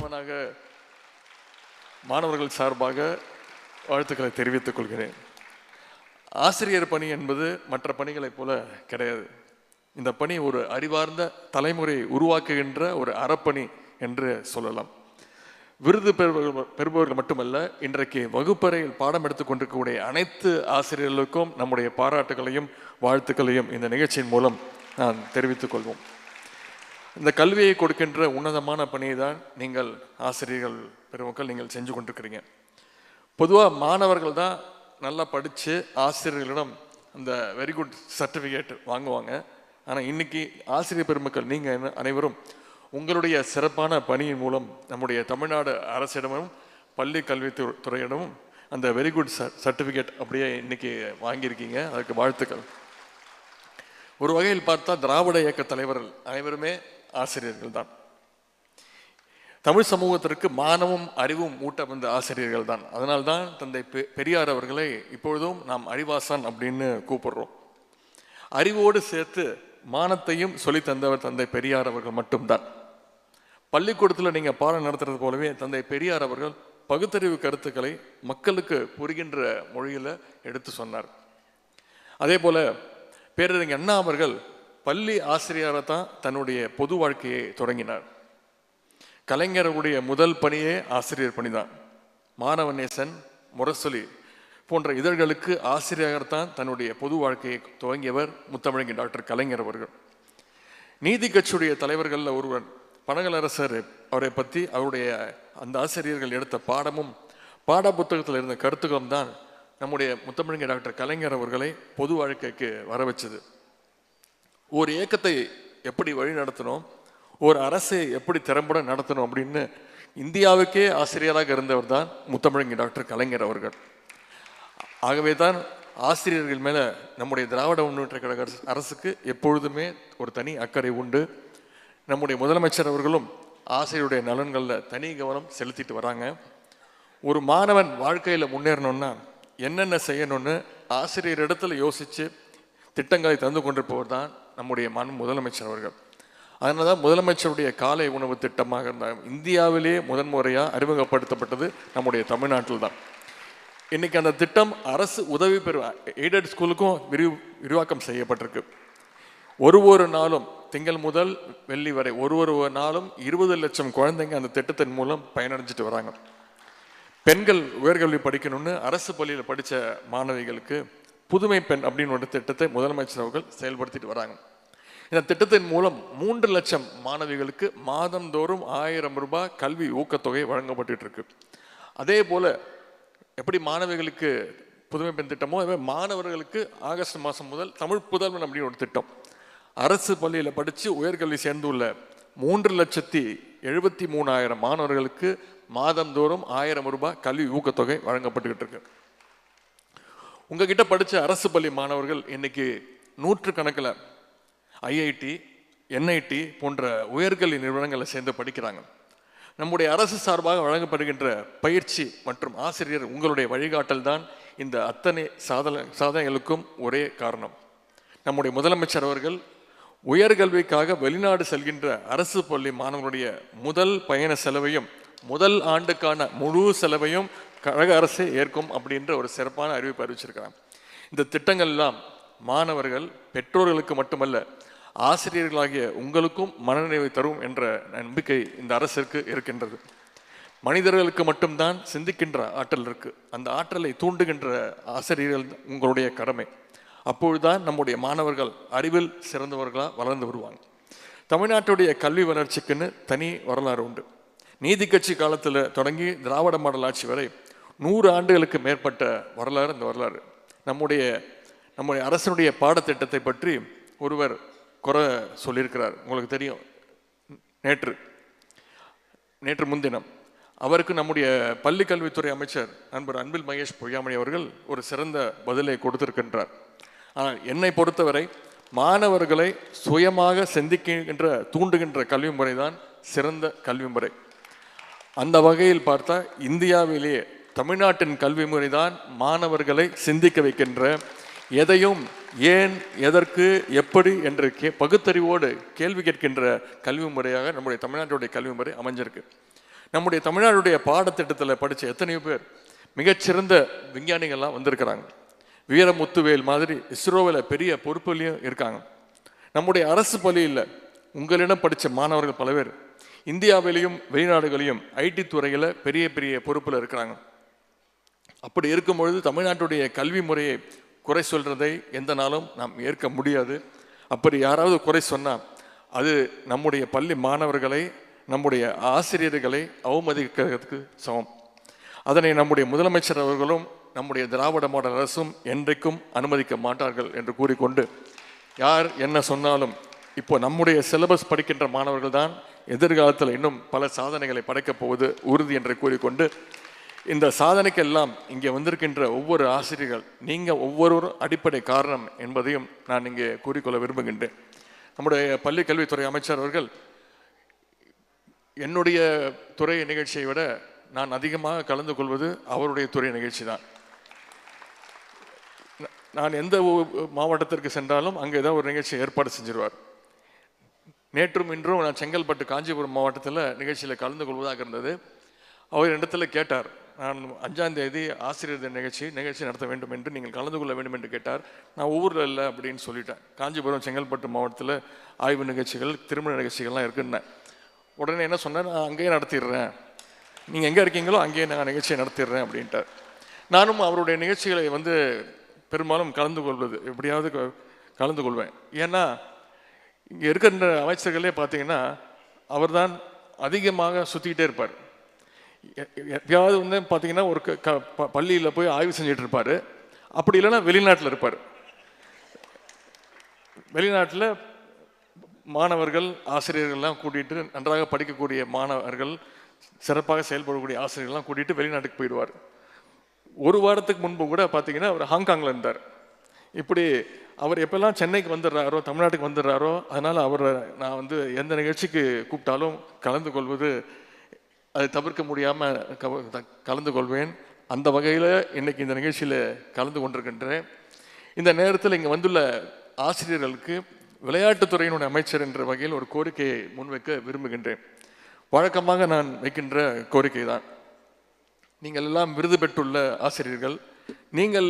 மாணவனாக மாணவர்கள் சார்பாக வாழ்த்துக்களை தெரிவித்துக் கொள்கிறேன். ஆசிரியர் பணி என்பது மற்ற பணிகளைப் போல கிடையாது. இந்த பணி ஒரு அறிவார்ந்த தலைமுறை உருவாக்குகின்ற ஒரு அறப்பணி என்று சொல்லலாம். விருது பெறுபவர்கள் மட்டுமல்ல, இன்றைக்கு வகுப்பறையில் பாடம் எடுத்துக் கொண்டிருக்கக்கூடிய அனைத்து ஆசிரியர்களுக்கும் நம்முடைய பாராட்டுகளையும் வாழ்த்துக்களையும் இந்த நிகழ்ச்சியின் மூலம் நான் தெரிவித்துக் கொள்வோம். இந்த கல்வியை கொடுக்கின்ற உன்னதமான பணியை தான் நீங்கள் ஆசிரியர்கள் பெருமக்கள் நீங்கள் செஞ்சு கொண்டிருக்கிறீங்க. பொதுவாக மாணவர்கள் தான் நல்லா படித்து ஆசிரியர்களிடம் அந்த வெரி குட் சர்டிஃபிகேட் வாங்குவாங்க. ஆனால் இன்னைக்கு ஆசிரியர் பெருமக்கள் நீங்கள் அனைவரும் உங்களுடைய சிறப்பான பணியின் மூலம் நம்முடைய தமிழ்நாடு அரசிடமும் பள்ளி கல்வித்துறையிடமும் அந்த வெரி குட் சர்டிஃபிகேட் அப்படியே இன்னைக்கு வாங்கியிருக்கீங்க. அதுக்கு வாழ்த்துக்கள். ஒரு வகையில் பார்த்தா திராவிட இயக்க தலைவர்கள் அனைவருமே ஆசிரியர்கள் தான். தமிழ் சமூகத்திற்கு மானமும் அறிவும் ஊட்ட வந்த ஆசிரியர்கள் தான். அதனால்தான் தந்தை பெரியார் அவர்களை இப்பொழுதும் நாம் அறிவாசான் அப்படின்னு கூப்பிடுறோம். அறிவோடு சேர்த்து மானத்தையும் சொல்லி தந்தவர் தந்தை பெரியார் அவர்கள் மட்டும்தான். பள்ளிக்கூடத்தில் நீங்கள் பாடம் நடத்துறது போலவே தந்தை பெரியார் அவர்கள் பகுத்தறிவு கருத்துக்களை மக்களுக்கு புரிகின்ற மொழியில் எடுத்து சொன்னார். அதே போல பேரறிஞர் அண்ணா அவர்கள் பள்ளி ஆசிரியராக தான் தன்னுடைய பொது வாழ்க்கையை தொடங்கினார். கலைஞருடைய முதல் பணியே ஆசிரியர் பணிதான். மாணவநேசன், முரசொலி போன்ற இதழ்களுக்கு ஆசிரியராகத்தான் தன்னுடைய பொது வாழ்க்கையை துவங்கியவர் முத்தமிழ் டாக்டர் கலைஞர் அவர்கள். நீதி கட்சியுடைய தலைவர்களில் ஒருவர் பனகலரசர் அவரை பற்றி அவருடைய அந்த ஆசிரியர்கள் எடுத்த பாடமும் பாட புத்தகத்தில் இருந்த கருத்துக்களும் தான் நம்முடைய முத்தமிழ் டாக்டர் கலைஞர் அவர்களை பொது வாழ்க்கைக்கு வர வச்சது. ஒரு இயக்கத்தை எப்படி வழி நடத்தணும், ஒரு அரசை எப்படி திறம்பட நடத்தணும் அப்படின்னு இந்தியாவுக்கே ஆசிரியராக இருந்தவர் தான் முத்தமிழ் டாக்டர் கலைஞர் அவர்கள். ஆகவே தான் ஆசிரியர்கள் மேலே நம்முடைய திராவிட முன்னேற்ற கழக அரசுக்கு எப்பொழுதுமே ஒரு தனி அக்கறை உண்டு. நம்முடைய முதலமைச்சர் அவர்களும் ஆசிரியருடைய நலன்களில் தனி கவனம் செலுத்திட்டு வராங்க. ஒரு மாணவன் வாழ்க்கையில் முன்னேறணும்னா என்னென்ன செய்யணும்னு ஆசிரியர் இடத்துல யோசித்து திட்டங்களை தந்து கொண்டிருப்பவர் தான் நம்முடைய முதலமைச்சர் அவர்கள். அதனால தான் முதலமைச்சருடைய காலை உணவு திட்டமாக இருந்தால் இந்தியாவிலேயே முதன்முறையாக அறிமுகப்படுத்தப்பட்டது நம்முடைய தமிழ்நாட்டில் தான். இன்னைக்கு அந்த திட்டம் அரசு உதவி பெறும் எய்டட் ஸ்கூலுக்கும் விரிவாக்கம் செய்யப்பட்டிருக்கு. ஒரு நாளும் திங்கள் முதல் வெள்ளி வரை ஒரு நாளும் 20 லட்சம் குழந்தைங்க அந்த திட்டத்தின் மூலம் பயனடைஞ்சிட்டு வராங்க. பெண்கள் உயர்கல்வி படிக்கணும்னு அரசு பள்ளியில் படித்த மாணவிகளுக்கு புதுமை பெண் அப்படின்னு ஒரு திட்டத்தை முதலமைச்சர் அவர்கள் செயல்படுத்திட்டு வராங்க. இந்த திட்டத்தின் மூலம் 3 லட்சம் மாணவிகளுக்கு மாதந்தோறும் 1000 ரூபாய் கல்வி ஊக்கத்தொகை வழங்கப்பட்டு இருக்கு. அதே போல எப்படி மாணவிகளுக்கு புதுமை பெண் திட்டமோ அதே மாணவர்களுக்கு ஆகஸ்ட் மாதம் முதல் தமிழ் புதல்வன் அப்படின்னு ஒரு திட்டம் அரசு பள்ளியில் படித்து உயர்கல்வி சேர்ந்துள்ள 3,73,000 மாணவர்களுக்கு மாதந்தோறும் 1000 ரூபாய் கல்வி ஊக்கத்தொகை வழங்கப்பட்டுக்கிட்டு இருக்கு. உங்ககிட்ட படித்த அரசு பள்ளி மாணவர்கள் இன்னைக்கு 100 கணக்கில் ஐஐடி, என்ஐடி போன்ற உயர்கல்வி நிறுவனங்களில் சேர்ந்து படிக்கிறாங்க. நம்முடைய அரசு சார்பாக வழங்கப்படுகின்ற பயிற்சி மற்றும் ஆசிரியர் உங்களுடைய வழிகாட்டல் தான் இந்த அத்தனை சாதனைகளுக்கும் ஒரே காரணம். நம்முடைய முதலமைச்சர் அவர்கள் உயர்கல்விக்காக வெளிநாடு செல்கின்ற அரசு பள்ளி மாணவர்களுடைய முதல் பயண செலவையும் முதல் ஆண்டுக்கான முழு செலவையும் கழக அரசே ஏற்கும் அப்படின்ற ஒரு சிறப்பான அறிவிப்பு அறிவிச்சிருக்கிறாங்க. இந்த திட்டங்கள் எல்லாம் மாணவர்கள் பெற்றோர்களுக்கு மட்டுமல்ல ஆசிரியர்களாகிய உங்களுக்கும் மனநிறைவை தரும் என்ற நம்பிக்கை இந்த அரசிற்கு இருக்கின்றது. மனிதர்களுக்கு மட்டும்தான் சிந்திக்கின்ற ஆற்றல் இருக்கு. அந்த ஆற்றலை தூண்டுகின்ற ஆசிரியர்கள் உங்களுடைய கடமை. அப்பொழுதுதான் நம்முடைய மாணவர்கள் அறிவில் சிறந்தவர்களாக வளர்ந்து வருவாங்க. தமிழ்நாட்டுடைய கல்வி வளர்ச்சிக்குன்னு தனி வரலாறு உண்டு. நீதி கட்சி காலத்தில் தொடங்கி திராவிட மாடல் ஆட்சி வரை 100 ஆண்டுகளுக்கு மேற்பட்ட வரலாறு இந்த வரலாறு. நம்முடைய அரசனுடைய பாடத்திட்டத்தை பற்றி ஒருவர் குறை சொல்லியிருக்கிறார். உங்களுக்கு தெரியும், நேற்று முன்தினம் அவருக்கு நம்முடைய பள்ளி கல்வித்துறை அமைச்சர் நண்பர் அன்பில் மகேஷ் பொய்யாமொழி அவர்கள் ஒரு சிறந்த பதிலை கொடுத்திருக்கின்றார். ஆனால் என்னை பொறுத்தவரை மாணவர்களை சுயமாக சிந்திக்கின்ற தூண்டுகின்ற கல்வி முறை தான் சிறந்த கல்வி முறை. அந்த வகையில் பார்த்தா இந்தியாவிலேயே தமிழ்நாட்டின் கல்வி முறை தான் மாணவர்களை சிந்திக்க வைக்கின்ற, எதையும் ஏன், எதற்கு, எப்படி என்று பகுத்தறிவோடு கேள்வி கேட்கின்ற கல்வி முறையாக நம்முடைய தமிழ்நாட்டுடைய கல்வி முறை அமைஞ்சிருக்கு. நம்முடைய தமிழ்நாடுடைய பாடத்திட்டத்தில் படித்த எத்தனையோ பேர் மிகச்சிறந்த விஞ்ஞானிகள்லாம் வந்திருக்கிறாங்க. வீரமுத்துவேல் மாதிரி இஸ்ரோவில் பெரிய பொறுப்புலையும் இருக்காங்க. நம்முடைய அரசு பள்ளியில் உங்களிடம் படித்த மாணவர்கள் பல பேர் இந்தியாவிலையும் வெளிநாடுகளையும் ஐடி துறையில் பெரிய பெரிய பொறுப்பில் இருக்கிறாங்க. அப்படி இருக்கும்பொழுது தமிழ்நாட்டுடைய கல்வி முறையை குறை சொல்றதை எந்த நாளும் நாம் ஏற்க முடியாது. அப்படி யாராவது குறை சொன்னால் அது நம்முடைய பள்ளி மாணவர்களை, நம்முடைய ஆசிரியர்களை அவமதிக்கிறதுக்கு சமம். அதனை நம்முடைய முதலமைச்சர் அவர்களும் நம்முடைய திராவிட மாடல் அரசும் என்றைக்கும் அனுமதிக்க மாட்டார்கள் என்று கூறிக்கொண்டு, யார் என்ன சொன்னாலும் இப்போ நம்முடைய சிலபஸ் படிக்கின்ற மாணவர்கள் தான் எதிர்காலத்தில் இன்னும் பல சாதனைகளை படைக்கப் போவது உறுதி என்று கூறிக்கொண்டு, இந்த சாதனைக்கெல்லாம் இங்கே வந்திருக்கின்ற ஒவ்வொரு ஆசிரியர்கள் நீங்கள் ஒவ்வொருவரும் அடிப்படை காரணம் என்பதையும் நான் இங்கே கூறிக்கொள்ள விரும்புகின்றேன். நம்முடைய பள்ளி கல்வித்துறை அமைச்சர் அவர்கள் என்னுடைய துறை நிகழ்ச்சியை விட நான் அதிகமாக கலந்து கொள்வது அவருடைய துறை நிகழ்ச்சி தான். நான் எந்த மாவட்டத்திற்கு சென்றாலும் அங்கே ஏதாவது ஒரு நிகழ்ச்சி ஏற்பாடு செஞ்சிருவார். நேற்றும் இன்றும் நான் செங்கல்பட்டு காஞ்சிபுரம் மாவட்டத்தில் நிகழ்ச்சியில் கலந்து கொள்வதாக இருந்தது. அவர் இடத்துல கேட்டார், நான் 5ஆம் தேதி ஆசிரியர் தின நிகழ்ச்சி நடத்த வேண்டும் என்று நீங்கள் கலந்து கொள்ள வேண்டும் என்று கேட்டார். நான் ஊரில் இல்லை அப்படின்னு சொல்லிட்டேன். காஞ்சிபுரம் செங்கல்பட்டு மாவட்டத்தில் ஆய்வு நிகழ்ச்சிகள், திருமண நிகழ்ச்சிகள்லாம் இருக்குன்னேன். உடனே என்ன சொன்னேன், நான் அங்கேயே நடத்திடுறேன், நீங்கள் எங்கே இருக்கீங்களோ அங்கேயே நான் நிகழ்ச்சியை நடத்திடுறேன் அப்படின்ட்டார். நானும் அவருடைய நிகழ்ச்சிகளை பெரும்பாலும் கலந்து கொள்வது எப்படியாவது கலந்து கொள்வேன். ஏன்னா இங்கே இருக்கிற அமைச்சர்களே பார்த்தீங்கன்னா அவர் தான் அதிகமாக சுற்றிக்கிட்டே இருப்பார். எப்பயாவது பார்த்தீங்கன்னா ஒரு பள்ளியில் போய் ஆய்வு செஞ்சுட்டு இருப்பார். அப்படி இல்லைன்னா வெளிநாட்டில் இருப்பார். வெளிநாட்டில் மாணவர்கள் ஆசிரியர்கள்லாம் கூட்டிகிட்டு, நன்றாக படிக்கக்கூடிய மாணவர்கள், சிறப்பாக செயல்படக்கூடிய ஆசிரியர்கள்லாம் கூட்டிகிட்டு வெளிநாட்டுக்கு போயிடுவார். ஒரு வாரத்துக்கு முன்பு கூட பார்த்தீங்கன்னா அவர் ஹாங்காங்கில் இருந்தார். இப்படி அவர் எப்பெல்லாம் சென்னைக்கு வந்துடுறாரோ, தமிழ்நாட்டுக்கு வந்துடுறாரோ, அதனால் அவரை நான் எந்த நிகழ்ச்சிக்கு கூப்பிட்டாலும் கலந்து கொள்வது அதை தவிர்க்க முடியாமல் கலந்து கொள்வேன். அந்த வகையில் இன்னைக்கு இந்த நிகழ்ச்சியில் கலந்து கொண்டிருக்கின்றேன். இந்த நேரத்தில் இங்கே வந்துள்ள ஆசிரியர்களுக்கு விளையாட்டுத்துறையினுடைய அமைச்சர் என்ற வகையில் ஒரு கோரிக்கையை முன்வைக்க விரும்புகின்றேன். வழக்கமாக நான் வைக்கின்ற கோரிக்கை தான், நீங்கள் எல்லாம் விருது பெற்றுள்ள ஆசிரியர்கள், நீங்கள்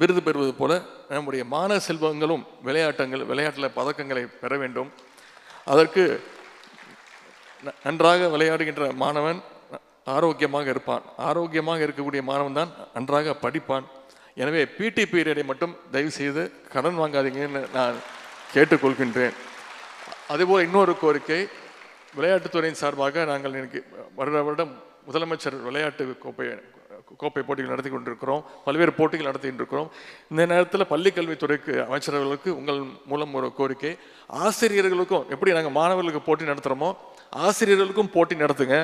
விருது பெறுவது போல நம்முடைய மாணவ செல்வங்களும் விளையாட்டில் பதக்கங்களை பெற வேண்டும். அதற்கு நன்றாக விளையாடுகின்ற மாணவன் ஆரோக்கியமாக இருப்பான். ஆரோக்கியமாக இருக்கக்கூடிய மாணவன் தான் நன்றாக படிப்பான். எனவே பிடி பீரியடை மட்டும் தயவு செய்து கடன் வாங்காதீங்கன்னு நான் கேட்டுக்கொள்கின்றேன். அதேபோல் இன்னொரு கோரிக்கை, விளையாட்டுத்துறையின் சார்பாக நாங்கள் இன்னைக்கு வருடம் முதலமைச்சர் விளையாட்டு கோப்பை போட்டிகள் நடத்தி கொண்டிருக்கிறோம். பல்வேறு போட்டிகள் நடத்திட்டு இருக்கிறோம். இந்த நேரத்தில் பள்ளி கல்வித்துறைக்கு அமைச்சர்களுக்கு உங்கள் மூலம் ஒரு கோரிக்கை, ஆசிரியர்களுக்கும் எப்படி நாங்கள் மாணவர்களுக்கு போட்டி நடத்துகிறோமோ ஆசிரியர்களுக்கும் போட்டி நடத்துங்க.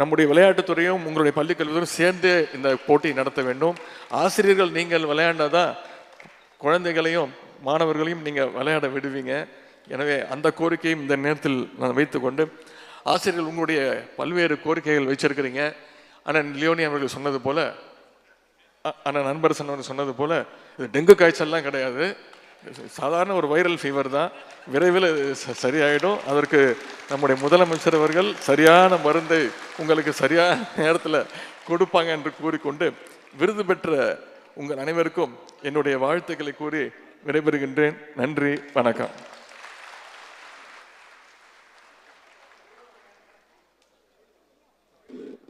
நம்முடைய விளையாட்டுத்துறையும் உங்களுடைய பள்ளி கல்வித்துறையும் சேர்ந்து இந்த போட்டி நடத்த வேண்டும். ஆசிரியர்கள் நீங்கள் விளையாண்டாதான் குழந்தைகளையும் மாணவர்களையும் நீங்கள் விளையாட விடுவீங்க. எனவே அந்த கோரிக்கையும் இந்த நேரத்தில் நான் வைத்துக்கொண்டு, ஆசிரியர்கள் உங்களுடைய பல்வேறு கோரிக்கைகள் வச்சிருக்கிறீங்க. அண்ணன் லியோனி அவர்கள் சொன்னது போல, அண்ணன் நண்பரசன் அவர்கள் சொன்னது போல, இது டெங்கு காய்ச்சல்லாம் கிடையாது, சாதாரண ஒரு வைரல் ஃபீவர் தான். விரைவில் சரியாயிடும். அதற்கு நம்முடைய முதலமைச்சர் அவர்கள் சரியான மருந்தை உங்களுக்கு சரியான நேரத்தில் கொடுப்பாங்க என்று கூறிக்கொண்டு, விருது பெற்ற உங்கள் அனைவருக்கும் என்னுடைய வாழ்த்துக்களை கூறி விடைபெறுகின்றேன். நன்றி, வணக்கம்.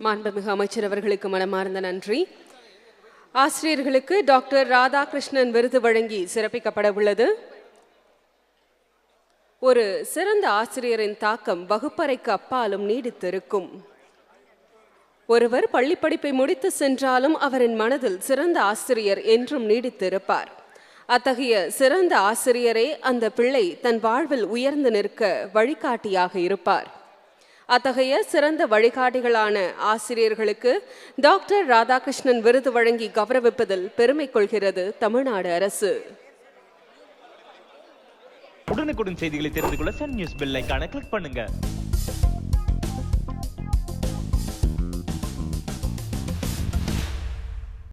மாண்புமிகு அமைச்சர் அவர்களுக்கு மனமார்ந்த நன்றி. ஆசிரியர்களுக்கு டாக்டர் ராதாகிருஷ்ணன் விருது வழங்கி சிறப்பிக்கப்பட உள்ளது. ஒரு சிறந்த ஆசிரியரின் தாக்கம் வகுப்பறைக்கு அப்பாலும் நீடித்திருக்கும். ஒருவர் பள்ளி படிப்பை முடித்து சென்றாலும் அவரின் மனதில் சிறந்த ஆசிரியர் என்றும் நீடித்திருப்பார். அத்தகைய சிறந்த ஆசிரியரே அந்த பிள்ளை தன் வாழ்வில் உயர்ந்து நிற்க வழிகாட்டியாக இருப்பார். அத்தகைய சிறந்த வழிகாட்டிகளான ஆசிரியர்களுக்கு டாக்டர் ராதாகிருஷ்ணன் விருது வழங்கி கௌரவிப்பதில் பெருமை கொள்கிறது தமிழ்நாடு அரசு. உடனுக்குடன் செய்திகளை தெரிந்து கொள்ள சன் நியூஸ் பெல் ஐகானை கிளிக் பண்ணுங்க.